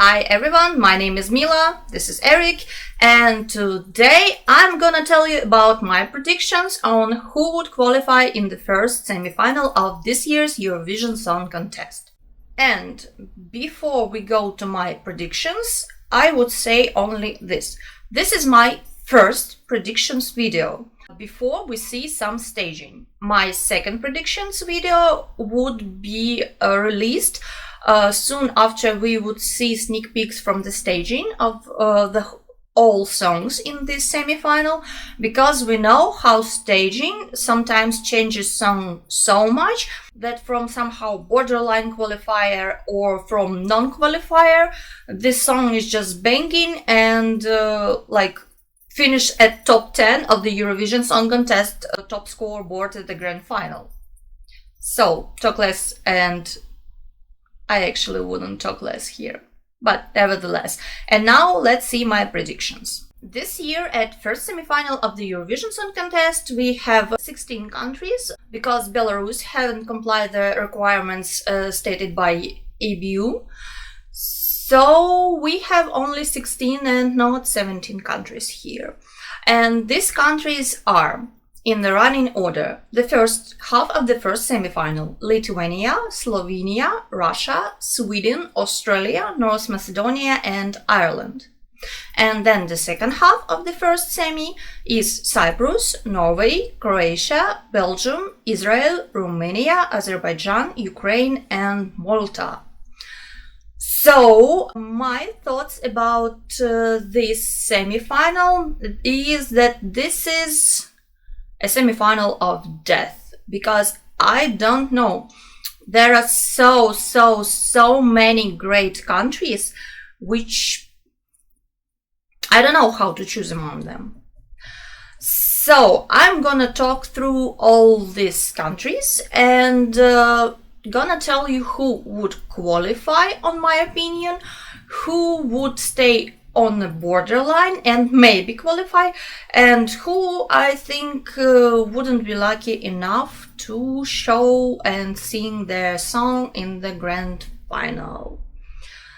Hi everyone, my name is Mila, this is Eric, and today I'm gonna tell you about my predictions on who would qualify in the first semi-final of this year's Eurovision Song Contest. And before we go to my predictions, I would say only this. This is my first predictions video. Before we see some staging. My second predictions video would be released soon after we would see sneak peeks from the staging of all songs in this semi-final, because we know how staging sometimes changes song so much that from somehow borderline qualifier or from non-qualifier, this song is just banging and finish at top 10 of the Eurovision Song Contest top scoreboard at the grand final. So, talk less, and I actually wouldn't talk less here, but nevertheless. And now let's see my predictions. This year at first semi-final of the Eurovision Song Contest we have 16 countries, because Belarus haven't complied the requirements stated by EBU. So we have only 16 and not 17 countries here. And these countries are, in the running order, the first half of the first semi-final: Lithuania, Slovenia, Russia, Sweden, Australia, North Macedonia and Ireland. And then the second half of the first semi is Cyprus, Norway, Croatia, Belgium, Israel, Romania, Azerbaijan, Ukraine and Malta. So, my thoughts about this semi-final is that this is a semi-final of death, because I don't know, there are so many great countries which I don't know how to choose among them. So, I'm gonna talk through all these countries and gonna tell you who would qualify, on my opinion, who would stay on the borderline and maybe qualify, and who I think wouldn't be lucky enough to show and sing their song in the grand final.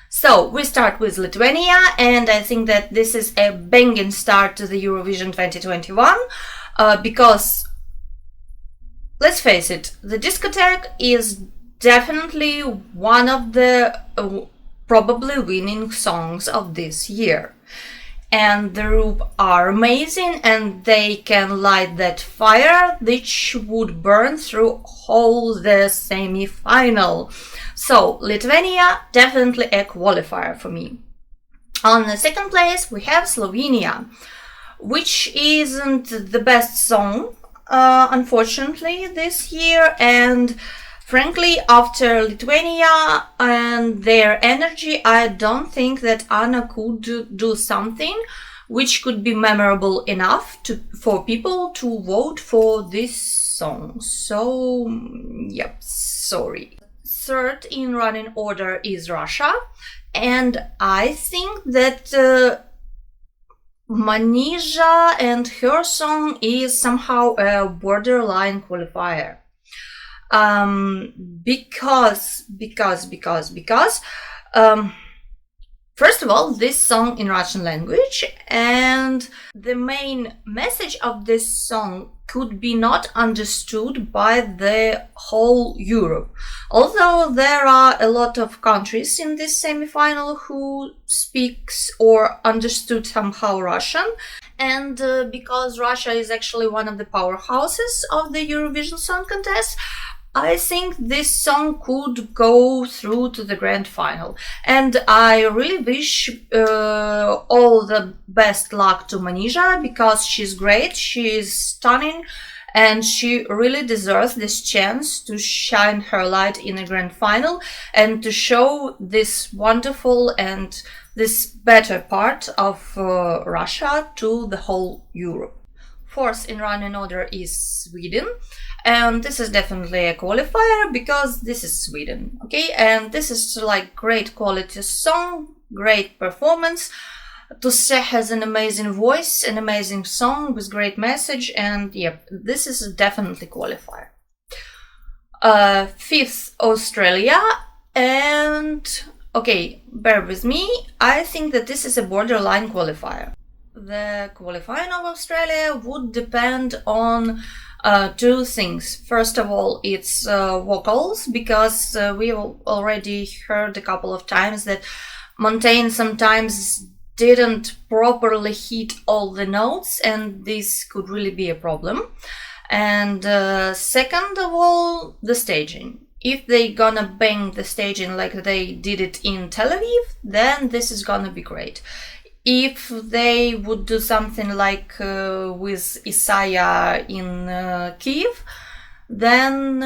So we start with Lithuania, and I think that this is a banging start to the Eurovision 2021 because, let's face it, the discotheque is definitely one of the probably winning songs of this year. And the group are amazing, and they can light that fire which would burn through whole the semi-final. So Lithuania, definitely a qualifier for me. On the second place we have Slovenia, which isn't the best song unfortunately this year, and frankly, after Lithuania and their energy, I don't think that Anna could do something which could be memorable enough for people to vote for this song. So, yep, sorry. Third in running order is Russia, and I think that Manizha and her song is somehow a borderline qualifier. Because first of all, this song in Russian language, and the main message of this song could be not understood by the whole Europe. Although there are a lot of countries in this semi-final who speaks or understood somehow Russian, and because Russia is actually one of the powerhouses of the Eurovision Song Contest, I think this song could go through to the grand final. And I really wish all the best luck to Manizha, because she's great, she's stunning, and she really deserves this chance to shine her light in a grand final and to show this wonderful and this better part of Russia to the whole Europe. Fourth in running order is Sweden, and this is definitely a qualifier because this is Sweden, okay? And this is like great quality song, great performance. Tusse has an amazing voice, an amazing song with great message, and yep, this is definitely qualifier. Fifth, Australia, and Okay, bear with me. I think that this is a borderline qualifier. The qualifying of Australia would depend on two things. First of all, it's vocals, because we already heard a couple of times that Montaigne sometimes didn't properly hit all the notes, and this could really be a problem. And second of all, the staging. If they gonna bang the staging like they did it in Tel Aviv, then this is gonna be great. If they would do something like with Isaiah in Kiev, then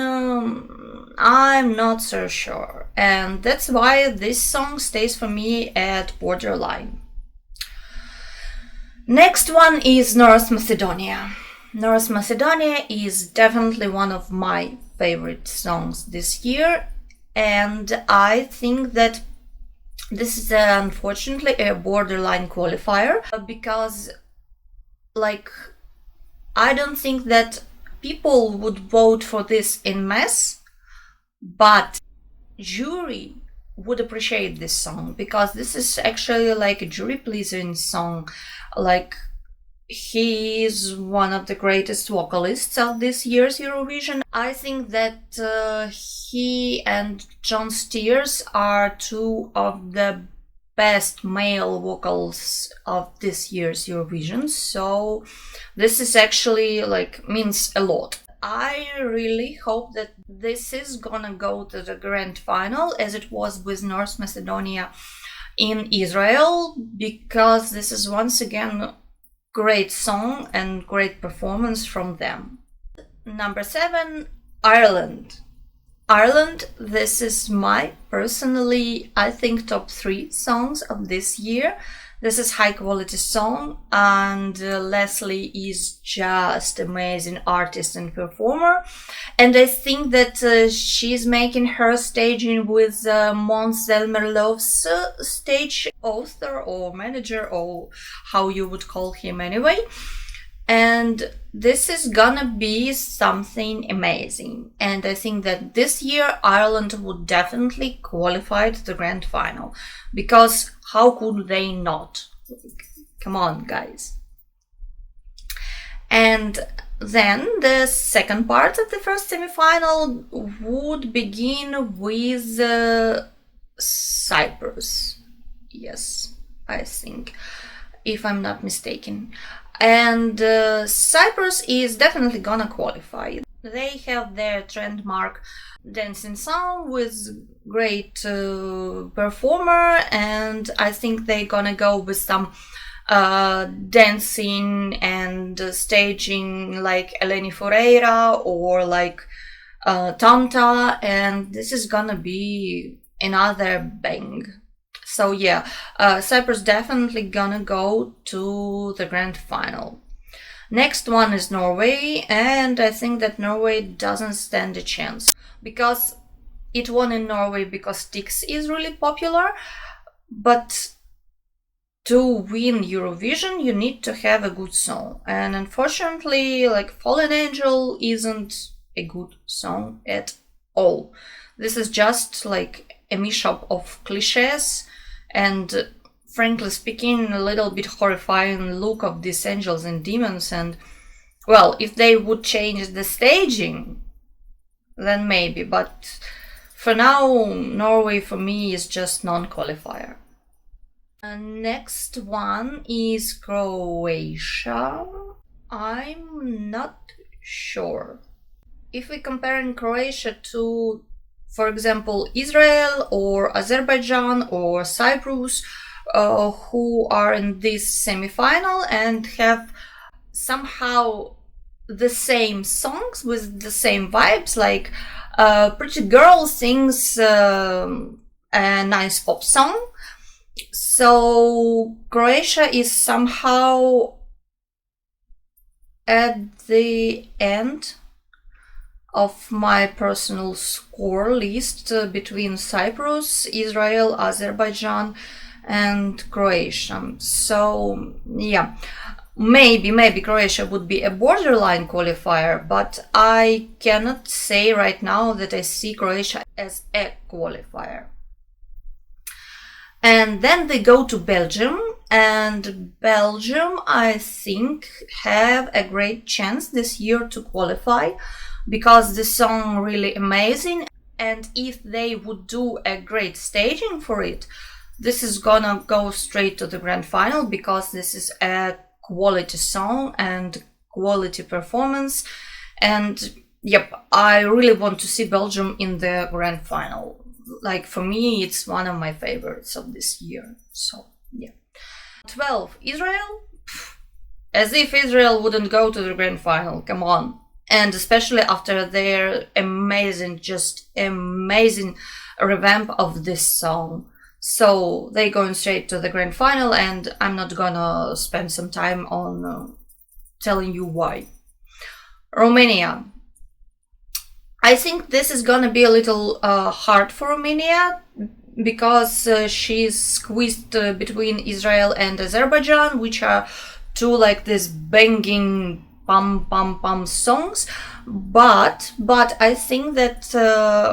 I'm not so sure. And that's why this song stays for me at borderline. Next one is North Macedonia. North Macedonia is definitely one of my favorite songs this year, and I think that this is unfortunately a borderline qualifier, because I don't think that people would vote for this in mass, but jury would appreciate this song, because this is actually like a jury pleasing song. He is one of the greatest vocalists of this year's Eurovision. I think that he and John Steers are two of the best male vocals of this year's Eurovision, so this is actually means a lot. I really hope that this is gonna go to the grand final, as it was with North Macedonia in Israel, because this is once again great song and great performance from them. Number 7, Ireland. Ireland, this is my personally, I think, top 3 songs of this year. This is high quality song, and Leslie is just amazing artist and performer, and I think that she's making her staging with Mons Zelmerlov's stage author or manager, or how you would call him anyway, and this is gonna be something amazing. And I think that this year Ireland would definitely qualify to the grand final, because how could they not? Come on, guys. And then the second part of the first semi-final would begin with Cyprus. Yes, I think, if I'm not mistaken. And Cyprus is definitely gonna qualify. They have their trademark dancing song with great performer, and I think they're gonna go with some dancing and staging like Eleni Foureira or like Tamta, and this is gonna be another bang. So yeah, Cyprus definitely gonna go to the grand final. Next one is Norway, and I think that Norway doesn't stand a chance, because it won in Norway because Styx is really popular, but to win Eurovision you need to have a good song, and unfortunately Fallen Angel isn't a good song at all. This is just like a mashup of cliches and, frankly speaking, a little bit horrifying look of these angels and demons. And well, if they would change the staging, then maybe, but for now Norway for me is just non-qualifier. Next one is Croatia. I'm not sure. If we compare Croatia to, for example, Israel or Azerbaijan or Cyprus, who are in this semi-final and have somehow the same songs with the same vibes, like Pretty Girl sings a nice pop song. So Croatia is somehow at the end of my personal score list between Cyprus, Israel, Azerbaijan and Croatia. So yeah, maybe Croatia would be a borderline qualifier, but I cannot say right now that I see Croatia as a qualifier. And then they go to Belgium, and Belgium, I think, have a great chance this year to qualify, because the song really amazing, and if they would do a great staging for it, this is gonna go straight to the grand final, because this is a quality song and quality performance. And yep, I really want to see Belgium in the grand final. Like, for me, it's one of my favorites of this year. So yeah. 12, Israel? As if Israel wouldn't go to the grand final, come on. And especially after their amazing, just amazing revamp of this song. So they're going straight to the grand final, and I'm not gonna spend some time on telling you why. Romania. I think this is gonna be a little hard for Romania, because she's squeezed between Israel and Azerbaijan, which are two like this banging pam pam pam songs, but I think that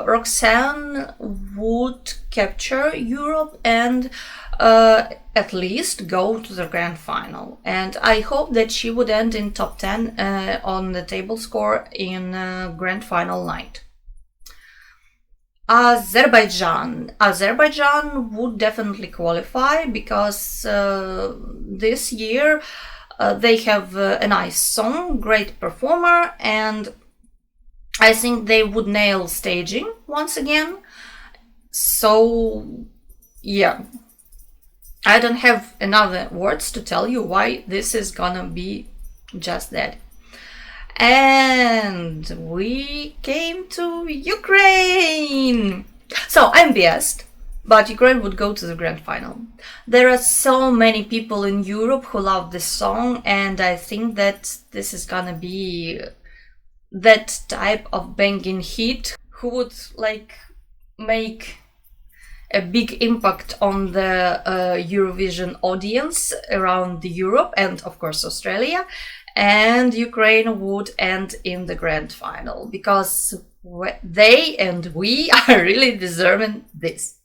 Roxanne would capture Europe and at least go to the grand final, and I hope that she would end in top 10 on the table score in grand final night. Azerbaijan would definitely qualify, because this year they have a nice song, great performer, and I think they would nail staging once again. So yeah, I don't have another words to tell you why this is gonna be just that. And we came to Ukraine. So I'm biased, but Ukraine would go to the grand final. There are so many people in Europe who love this song, and I think that this is gonna be that type of banging hit who would like make a big impact on the Eurovision audience around Europe and of course Australia, and Ukraine would end in the grand final, because they and we are really deserving this.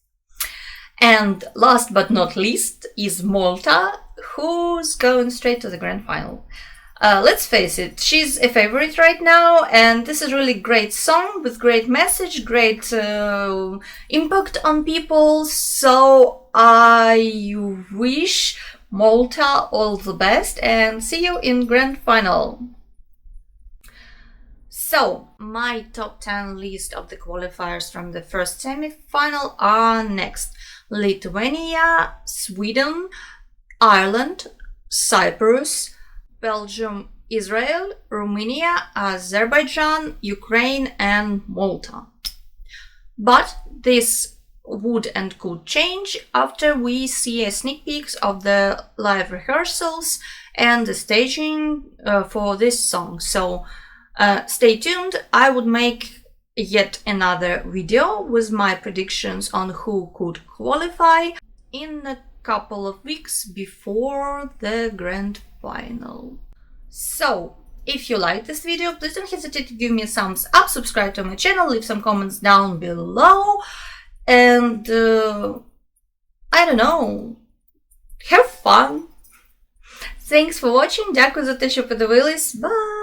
And last but not least is Malta, who's going straight to the grand final. Let's face it, she's a favorite right now, and this is really great song with great message, great impact on people. So I wish Malta all the best, and see you in grand final. So my top 10 list of the qualifiers from the first semi-final are next: Lithuania, Sweden, Ireland, Cyprus, Belgium, Israel, Romania, Azerbaijan, Ukraine, and Malta. But this would and could change after we see a sneak peeks of the live rehearsals and the staging for this song. So stay tuned. I would make yet another video with my predictions on who could qualify in a couple of weeks before the grand final. So if you like this video, please don't hesitate to give me a thumbs up, subscribe to my channel, leave some comments down below, and I don't know, have fun. Thanks for watching. Дякую за те, що подивились. Bye!